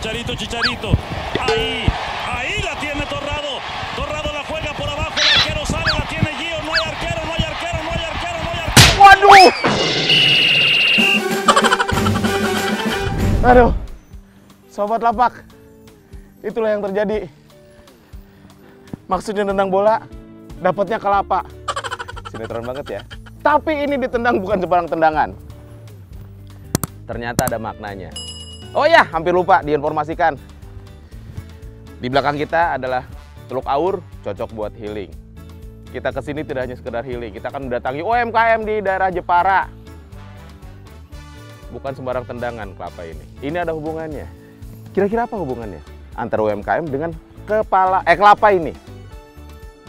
Chicharito, Chicharito. Ahí la tiene Torrado. Torrado la juega por abajo, el arquero sale, la tiene Gio. No hay arquero, no hay arquero, no hay arquero, no hay arquero. Waduh! Aduh, sobat lapak, itulah yang terjadi. Maksudnya tendang bola, dapatnya kelapa. Sinetron banget ya. Tapi ini ditendang bukan sembarang tendangan. Ternyata ada maknanya. Oh ya, hampir lupa diinformasikan. Di belakang kita adalah Teluk Aur, cocok buat healing. Kita kesini tidak hanya sekedar healing, kita akan mendatangi UMKM di daerah Jepara. Bukan sembarang tendangan kelapa ini. Ini ada hubungannya. Kira-kira apa hubungannya antara UMKM dengan kelapa ini?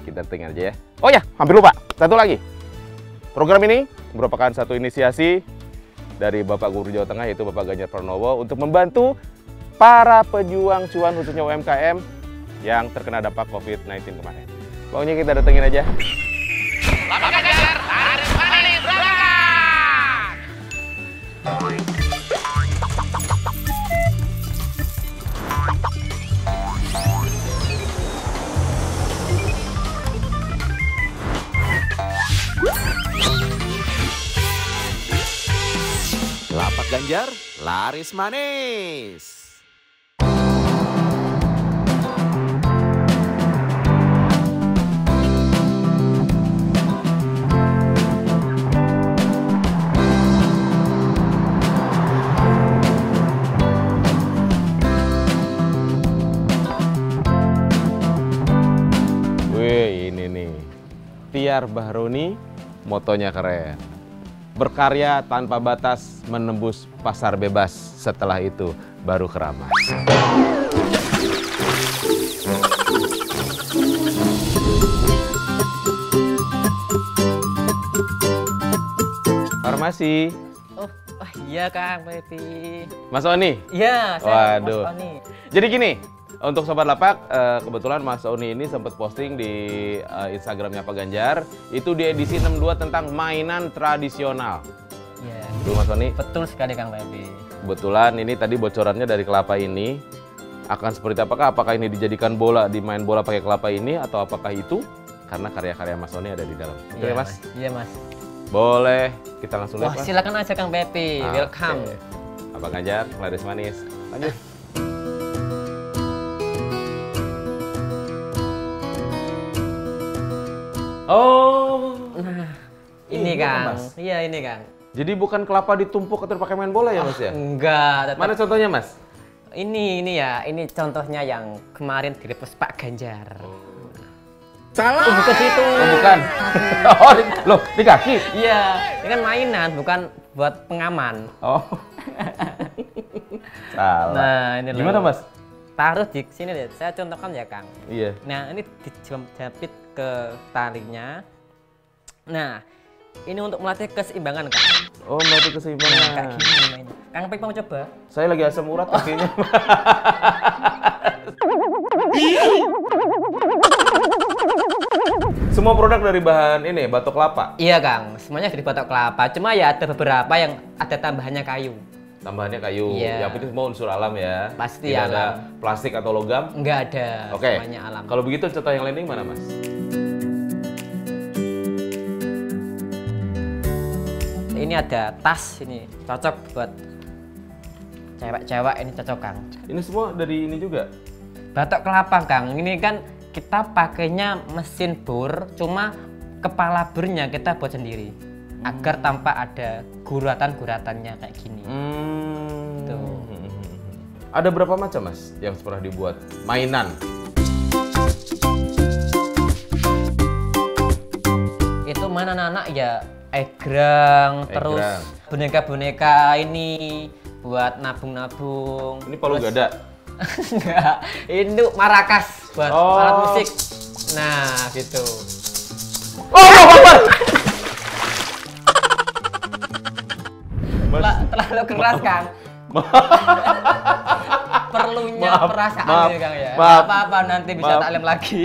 Kita tengok aja ya. Oh ya, hampir lupa. Satu lagi. Program ini merupakan satu inisiasi dari Bapak Gubernur Jawa Tengah, yaitu Bapak Ganjar Pranowo, untuk membantu para pejuang cuan khususnya UMKM yang terkena dampak COVID-19 kemarin. Pokoknya kita datengin aja. Bapak Ganjar, harus manis berangkat! Lapak Ganjar, laris manis. Wih, ini nih. Tiar Bahroni, motonya keren. Berkarya tanpa batas, menembus pasar bebas. Setelah itu baru keramas. Farmasi. Oh iya Kang Pepi. Mas Oni? Iya, saya Waduh. Mas Oni. Jadi gini, untuk Sobat Lapak, kebetulan Mas Oni ini sempat posting di Instagramnya Pak Ganjar. Itu di edisi 62 tentang mainan tradisional. Iya. Betul Mas Oni? Betul sekali Kang Pepi. Kebetulan ini tadi bocorannya dari kelapa ini. Akan seperti apakah? Apakah ini dijadikan bola, dimain bola pakai kelapa ini? Atau apakah itu? Karena karya-karya Mas Oni ada di dalam. Betul Iya ya Mas? Iya Mas. Boleh, kita langsung lihat Wah Mas. silakan aja Kang Pepi. Welcome. Oke. Pak Ganjar, laris manis. Lanjut. Oh, Nah, ini Ini Kang. Mas. Iya ini Kang. jadi bukan kelapa ditumpuk atau pakai main bola ya Mas ya? Enggak, tetap. Mana contohnya Mas? Ini ya, ini contohnya yang kemarin direpost Pak Ganjar. Salah. Oh, bukan situ. Oh, bukan. Oh, loh, di kaki. Iya, ini kan mainan, bukan buat pengaman. Oh. Salah. Nah, ini loh. Gimana Mas? Taruh di sini deh. Saya contohkan ya Kang. Iya. Nah, ini dijepit ke talinya. Nah, ini untuk melatih keseimbangan Kang. Oh, melatih Nah, keseimbangan. kayak gini mainnya. Kang Pip mau coba? Saya lagi asam urat kakinya. Semua produk dari bahan ini batok kelapa. Iya Kang, semuanya dari batok kelapa. Cuma ya ada beberapa yang ada tambahannya kayu. Tambahannya kayu. Iya. Yang penting semua unsur alam ya. Pasti Tidak ada alam. plastik atau logam. Enggak ada, Oke. semuanya alam. Kalau begitu contoh yang lain mana Mas? Ini ada tas ini cocok buat cewek-cewek, ini cocok Kang. Ini semua dari ini juga. Batok kelapa Kang, ini kan kita pakainya mesin bor, cuma kepala bornya kita buat sendiri agar tanpa ada guratan-guratannya kayak gini. Tuh. Ada berapa macam Mas yang pernah dibuat mainan? Itu mana anak ya egrang, terus Egrang. boneka-boneka ini buat nabung-nabung. Ini palu Terus- gada. Enggak, ini marakas buat Oh. alat musik. Nah, gitu. Oh, Bapak. Terlalu keras, Kang. Perlunya Maaf, perasaan maaf, ya, Kang ya. maaf. Nggak apa-apa, nanti bisa Maaf. taklim lagi.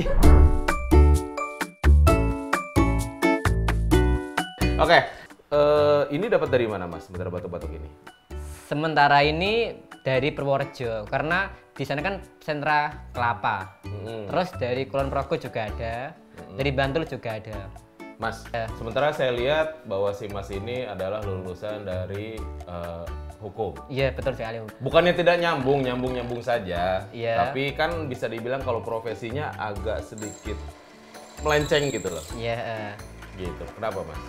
Oke, ini dapat dari mana Mas? Sementara batok-batok ini. Sementara ini dari Purworejo, karena di sana kan sentra kelapa. Terus dari Kulon Progo juga ada, dari Bantul juga ada. Mas, sementara saya lihat bahwa si Mas ini adalah lulusan dari hukum. Iya, betul sekali. Bukannya tidak nyambung saja. Iya. Tapi kan bisa dibilang kalau profesinya agak sedikit melenceng gitu loh. Iya. Gitu. Kenapa, Mas?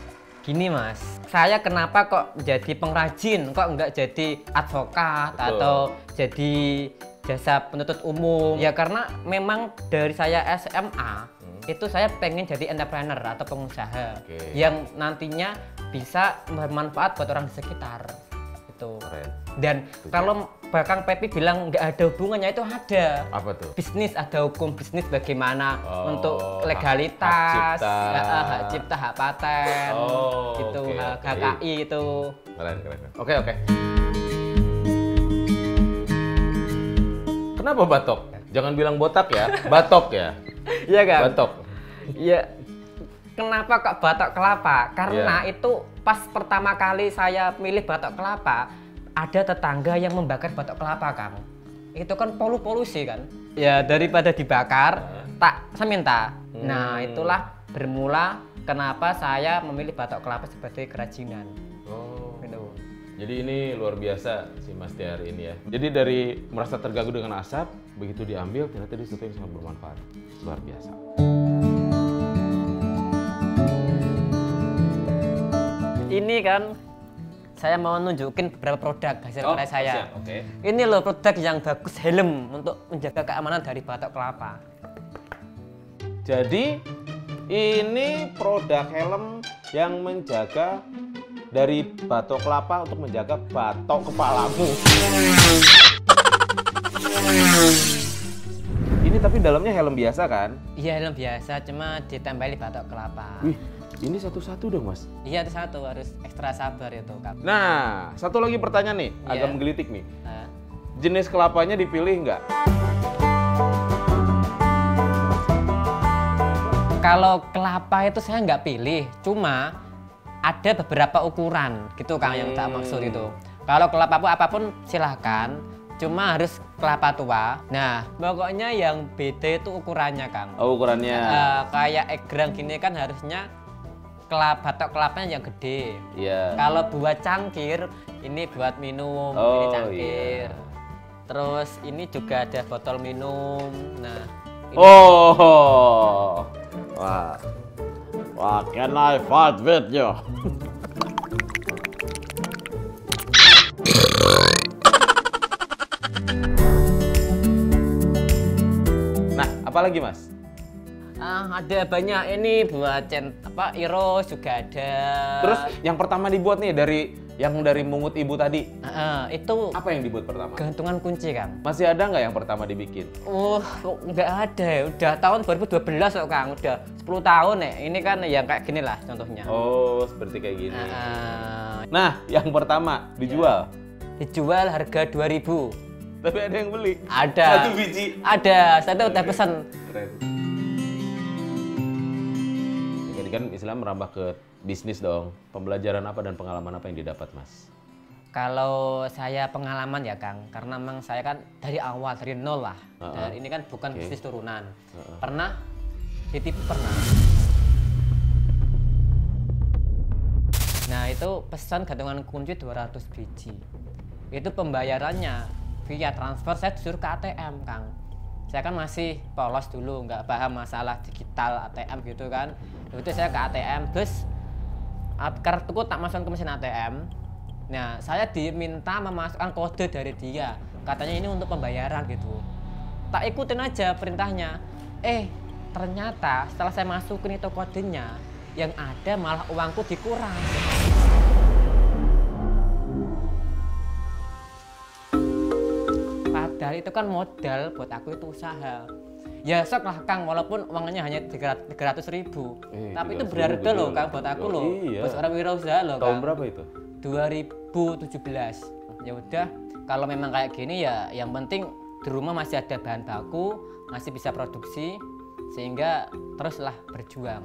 Gini Mas, saya kenapa kok jadi pengrajin, kok nggak jadi advokat Betul. atau jadi jasa penuntut umum? Ya karena memang dari saya SMA, itu saya pengen jadi entrepreneur atau pengusaha Oke. yang nantinya bisa bermanfaat buat orang di sekitar. Itu. Keren. Dan kalau Kang Pepi bilang nggak ada hubungannya, itu ada. Apa tuh? Bisnis, ada hukum bisnis bagaimana Oh, untuk legalitas, hak cipta. hak cipta, hak paten, Oh, itu oke, hak oke. HKI itu. Keren. Oke. Kenapa batok? Jangan bilang botak ya, batok ya. Iya kan? Batok. Iya. Kenapa kok batok kelapa? Karena Iya. itu pas pertama kali saya milih batok kelapa, ada tetangga yang membakar batok kelapa, Kang. Itu kan polusi kan? Ya daripada dibakar, saya minta. Nah itulah bermula kenapa saya memilih batok kelapa sebagai kerajinan. Oh. Gitu. Jadi ini luar biasa si Mas Tiar ini ya. Jadi dari merasa terganggu dengan asap, begitu diambil ternyata itu sesuatu yang sangat bermanfaat. Luar biasa. Ini kan saya mau nunjukin beberapa produk hasil karya saya. siap, oke. Ini loh produk yang bagus, helm untuk menjaga keamanan dari batok kelapa. Jadi ini produk helm yang menjaga dari batok kelapa untuk menjaga batok kepalamu. Ini tapi dalamnya helm biasa kan? Iya helm biasa, cuma ditempeli batok kelapa. Wih, ini satu-satu dong Mas. Iya itu satu, harus ekstra sabar itu Kak. Nah, satu lagi pertanyaan nih, Iya. agak menggelitik nih. Nah, Jenis kelapanya dipilih nggak? kalau kelapa itu saya nggak pilih, cuma ada beberapa ukuran gitu Kang yang tak maksud itu. Kalau kelapa apapun silahkan, cuma harus kelapa tua. Nah, pokoknya yang beda itu ukurannya Kang. Oh, ukurannya. Kayak egrang gini kan harusnya batok kelapanya yang gede. Iya. Kalau buat cangkir, ini buat minum, Oh, ini cangkir. iya. Terus ini juga ada botol minum. Nah, ini Oh. Wah, can I fight with you? Nah, apalagi Mas? ada banyak ini buat Eros juga ada. Terus yang pertama dibuat nih dari mungut ibu tadi. Itu Apa yang dibuat pertama? gantungan kunci Kang. Masih ada nggak yang pertama dibikin? Nggak ada. Udah tahun 2012 kok Kang. Udah 10 tahun ya. Ini kan yang kayak gini lah contohnya. Oh, seperti kayak gini. Ah, Nah, yang pertama dijual. dijual harga 2.000. Tapi ada yang beli. Ada. Satu biji. Ada. Saya udah pesan. Keren. Ini kan Islam merambah ke bisnis dong. Pembelajaran apa dan pengalaman apa yang didapat, Mas? Kalau saya pengalaman ya Kang, karena memang saya kan dari awal, dari nol lah. Dan ini kan bukan bisnis turunan. Pernah ditipu pernah. Nah itu pesan gantungan kunci 200 biji. Itu pembayarannya via transfer, saya disuruh ke ATM Kang. Saya kan masih polos dulu, nggak paham masalah digital ATM gitu kan. Itu saya ke ATM, terus kartuku tak masukkan ke mesin ATM. Nah, saya diminta memasukkan kode dari dia. Katanya ini untuk pembayaran gitu. Tak ikutin aja perintahnya. Ternyata setelah saya masukin itu kodenya, yang ada malah uangku dikurang. Padahal itu kan modal buat aku itu usaha. Ya sok lah Kang, walaupun uangnya hanya 300.000. Tapi itu 300.000 berharga loh gila. Kang buat aku loh. Iya. Buat seorang wirausaha loh Tahun Kang. berapa itu? 2017. Ya udah, kalau memang kayak gini ya yang penting di rumah masih ada bahan baku, masih bisa produksi, sehingga teruslah berjuang.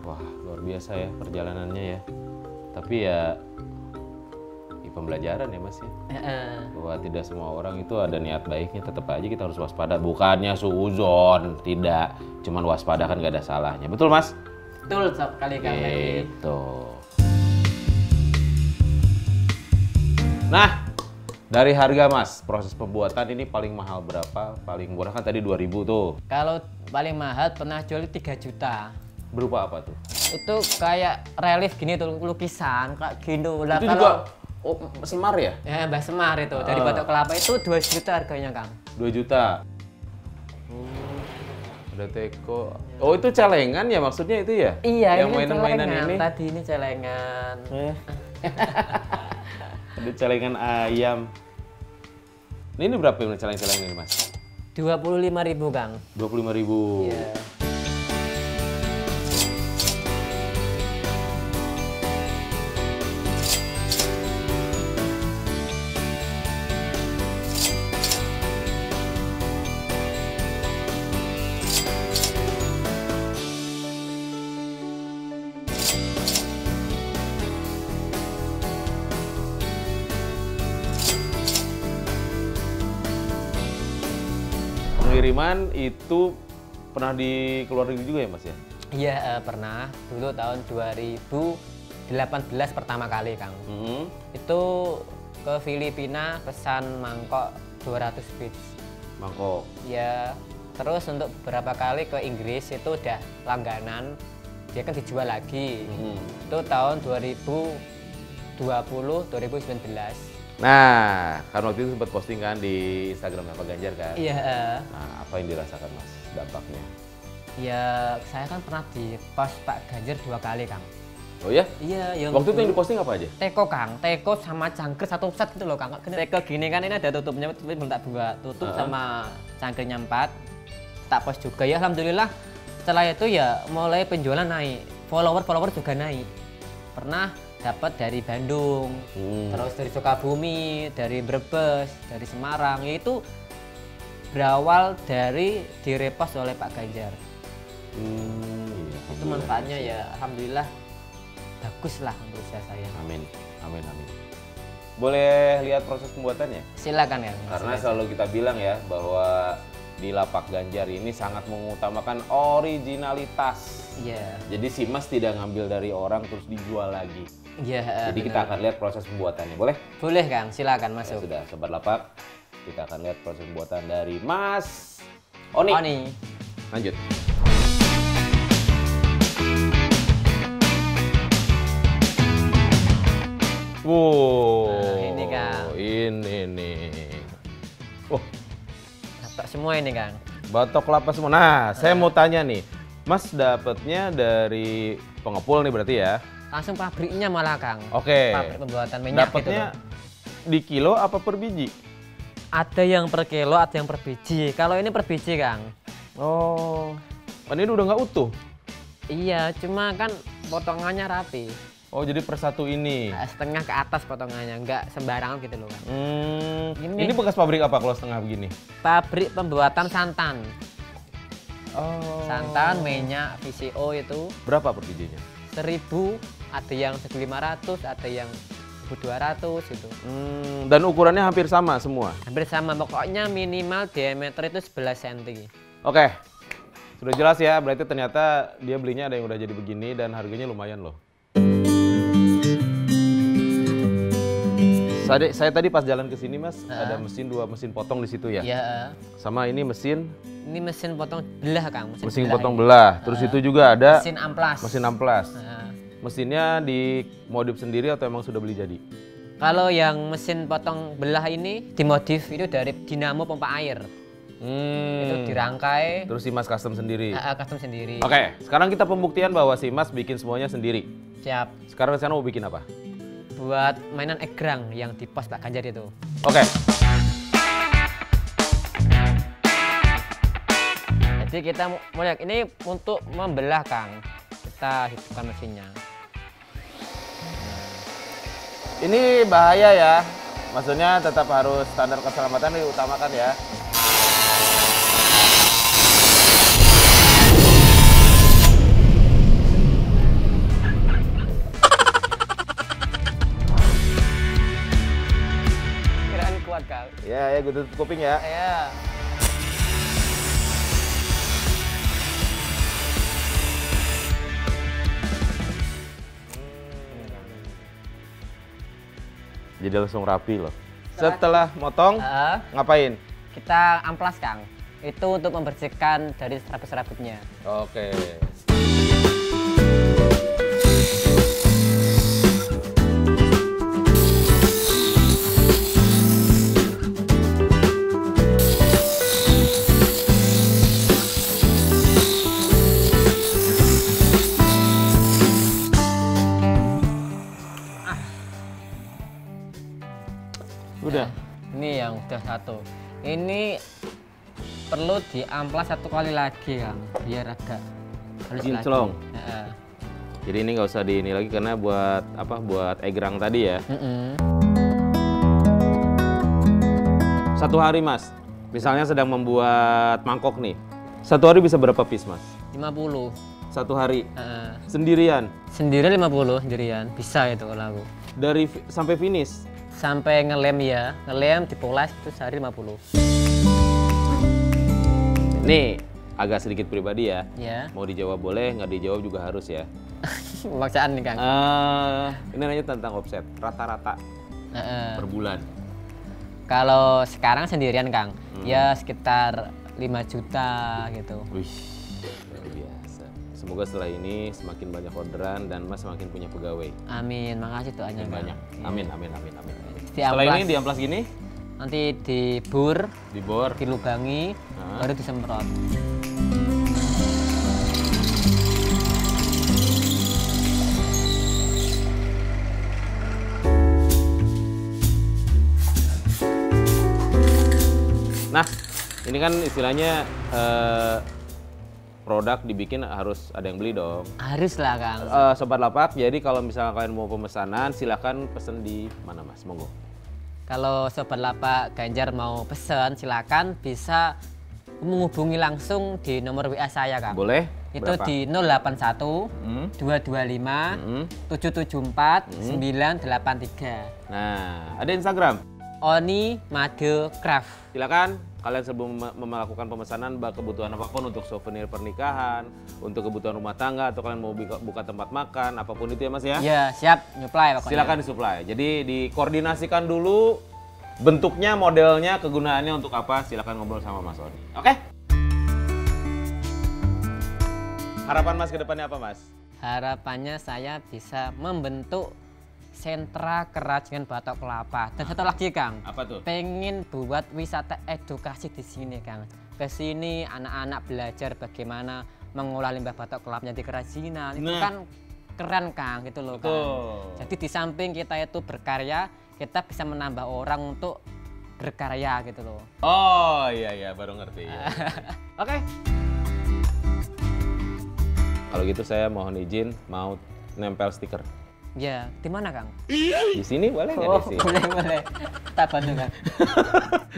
Wah, luar biasa ya perjalanannya ya. Tapi ya pembelajaran ya Mas ya. Heeh. Bahwa tidak semua orang itu ada niat baiknya, tetap aja kita harus waspada. Bukannya suuzon, tidak. Cuman waspada kan gak ada salahnya. Betul Mas? Betul sekali Kang. Gitu. Nah, dari harga Mas, proses pembuatan ini paling mahal berapa? Paling murah kan tadi 2.000 tuh. Kalau paling mahal pernah jual 3 juta. Berupa apa tuh? Itu kayak relief gini tuh, lukisan kayak gitu. Lah Itu kalau juga Semar ya? ya Mbah Semar itu dari batok kelapa itu 2 juta harganya Kang. 2 juta. Ada teko. Oh itu celengan ya maksudnya itu ya? Iya, yang ini mainan-mainan celengan. ini. Tadi ini celengan. Ada celengan ayam. Ini berapa yang celeng-celeng ini Mas? 25.000 Kang. 25.000. Iya. Pengiriman itu pernah di keluar negeri juga ya Mas ya? Iya, pernah. Dulu tahun 2018 pertama kali Kang. Itu ke Filipina pesan mangkok 200 bits. Mangkok. Ya, terus untuk beberapa kali ke Inggris itu udah langganan. Dia kan dijual lagi. Itu tahun 2020-2019. Nah, kan waktu itu sempat posting kan di Instagram Pak Ganjar kan? Iya. Nah, apa yang dirasakan Mas dampaknya? Ya, saya kan pernah di post Pak Ganjar 2 kali Kang. Oh ya? Iya, yang Waktu itu yang diposting apa aja? teko Kang, teko sama cangkir satu set gitu loh Kang. Teko gini kan ini ada tutupnya, tapi belum tak buat. Tutup sama cangkirnya 4. Tak post juga ya, alhamdulillah. Setelah itu ya mulai penjualan naik, follower juga naik. Pernah dapat dari Bandung, terus dari Sukabumi, dari Brebes, dari Semarang. Itu berawal dari direpost oleh Pak Ganjar. Iya, Itu manfaatnya ya, alhamdulillah bagus lah menurut saya. Amin, amin, amin. Boleh lihat proses pembuatannya? Silakan ya. Karena selalu kita bilang ya bahwa di Lapak Ganjar ini sangat mengutamakan originalitas. Iya. Jadi si Mas tidak ngambil dari orang terus dijual lagi. Iya. Jadi kita akan lihat proses pembuatannya, boleh? Boleh Kang, silakan Ya, masuk. sudah, Sobat Lapak, kita akan lihat proses pembuatan dari Mas Oni. Oni. Lanjut. Wow, Nah, ini, Kang. Ini nih. Wah, Dapat semua ini Kang. batok kelapa semua. Nah, saya mau tanya nih, Mas dapatnya dari pengepul nih berarti ya? Langsung pabriknya malah Kang. Oke. Pabrik pembuatan minyak Dapatnya gitu. di kilo apa per biji? Ada yang per kilo, ada yang per biji. Kalau ini per biji Kang. Oh, ini udah nggak utuh? Iya, cuma kan potongannya rapi. Oh, jadi per satu ini. Nah, setengah ke atas potongannya, nggak sembarangan gitu loh Kang. Ini bekas pabrik apa kalau setengah begini? Pabrik pembuatan santan. Oh. Santan, minyak, VCO itu Berapa per bijinya? 1.000, ada yang 1.500, ada yang 1.200 gitu. Dan ukurannya hampir sama semua? Hampir sama, pokoknya minimal diameter itu 11 cm. Oke, sudah jelas ya, berarti ternyata dia belinya ada yang udah jadi begini dan harganya lumayan loh. Saya tadi pas jalan ke sini Mas, ada dua mesin potong di situ ya? Iya. Sama ini mesin Ini mesin potong belah Kang. mesin potong ini. belah. Terus itu juga ada Mesin amplas. mesin amplas. Nah, Mesinnya dimodif sendiri atau emang sudah beli jadi? kalau yang mesin potong belah ini dimodif itu dari dinamo pompa air. Itu dirangkai, Terus si Mas custom sendiri? custom sendiri. Oke, sekarang kita pembuktian bahwa si Mas bikin semuanya sendiri. Siap. Sekarang mau bikin apa? Buat mainan egrang yang di pos Pak Ganjar itu. Oke. Jadi kita mulai ini untuk membelah Kang. Kita hidupkan mesinnya. Ini bahaya ya. Maksudnya tetap harus standar keselamatan diutamakan ya. gue tutup kuping ya. Ya. Jadi langsung rapi loh. Setelah motong, ngapain? Kita amplas, Kang. Itu untuk membersihkan dari serabut-serabutnya. Oke. Udah. Ini yang udah satu. Ini perlu diamplas satu kali lagi, Kang, biar agak halus lagi. Kinclong. Heeh. Jadi ini nggak usah di ini lagi karena buat apa? Buat egrang tadi ya. Satu hari Mas, misalnya sedang membuat mangkok nih. Satu hari bisa berapa piece Mas? 50. Satu hari. Heeh. Sendirian. Sendiri 50 sendirian. Bisa itu kalau aku. Dari sampai finish. Sampai ngelem ya, ngelem dipoles itu sehari 50. Nih, agak sedikit pribadi ya. Ya. Mau dijawab boleh, nggak dijawab juga harus ya. Pemaksaan nih, Kang. Ini nanya tentang omset, rata-rata Heeh. per bulan. Kalau sekarang sendirian, Kang, ya sekitar 5 juta gitu. Wih, luar biasa. Semoga setelah ini semakin banyak orderan dan Mas semakin punya pegawai. Amin, makasih doanya, Yang Kang. banyak. Amin, amin, amin, amin. Diamplas. Setelah ini diamplas gini, Nanti dibur, dibor. dilubangi, baru disemprot. Nah, ini kan istilahnya produk dibikin harus ada yang beli dong. Harus lah, Kang. Sobat Lapak, jadi kalau misalnya kalian mau pemesanan, silakan pesen di mana Mas? Monggo. Kalau Sobat Lapak Ganjar mau pesan, silakan bisa menghubungi langsung di nomor WA saya, Kang. Boleh? Itu Berapa? di 081 225 774 983. Nah, ada Instagram. Oni Made Craft. Silakan kalian sebelum melakukan pemesanan kebutuhan apapun untuk souvenir pernikahan, untuk kebutuhan rumah tangga, atau kalian mau buka tempat makan, apapun itu ya Mas ya. Ya, siap nyuplai pokoknya. Silakan disuplai. Jadi dikoordinasikan dulu bentuknya, modelnya, kegunaannya untuk apa. Silakan ngobrol sama Mas Oni. Oke? Harapan Mas ke depannya apa Mas? Harapannya saya bisa membentuk sentra kerajinan batok kelapa. Dan satu lagi, Kang. Apa tuh? Pengen buat wisata edukasi di sini, Kang. Ke sini anak-anak belajar bagaimana mengolah limbah batok kelapa menjadi kerajinan. Itu kan keren, Kang, gitu loh, Kang. Jadi di samping kita itu berkarya, kita bisa menambah orang untuk berkarya gitu loh. Oh iya baru ngerti. Ya. Oke. Kalau gitu saya mohon izin mau nempel stiker. Ya, di mana, Kang? Di sini boleh nggak di sini? Boleh. Tak bantu, Kang.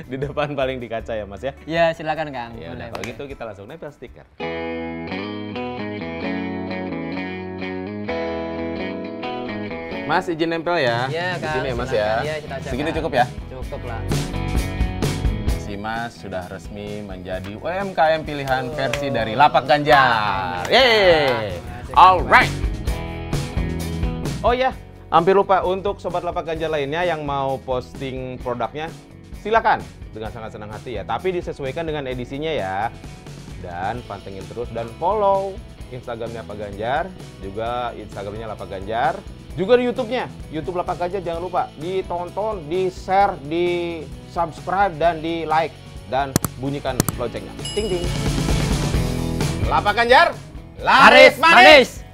Di depan paling di kaca ya Mas ya? Ya, silakan, Kang. Ya Boleh, udah, kalau boleh. gitu kita langsung nempel stiker. Mas izin nempel ya? Iya, Di Kang. sini ya Mas silakan. ya? Iya, kita aja, Segini Kang. cukup ya? Cukup lah. Si Mas sudah resmi menjadi UMKM pilihan versi dari Lapak Ganjar. Yeay! Alright! Oh ya, hampir lupa untuk Sobat Lapak Ganjar lainnya yang mau posting produknya, silakan dengan sangat senang hati ya. Tapi disesuaikan dengan edisinya ya. Dan pantengin terus dan follow Instagramnya Pak Ganjar, juga Instagramnya Lapak Ganjar, juga di YouTube-nya, YouTube Lapak Ganjar jangan lupa ditonton, di-share, di-subscribe dan di-like dan bunyikan loncengnya. Ting ting. Lapak Ganjar, laris manis.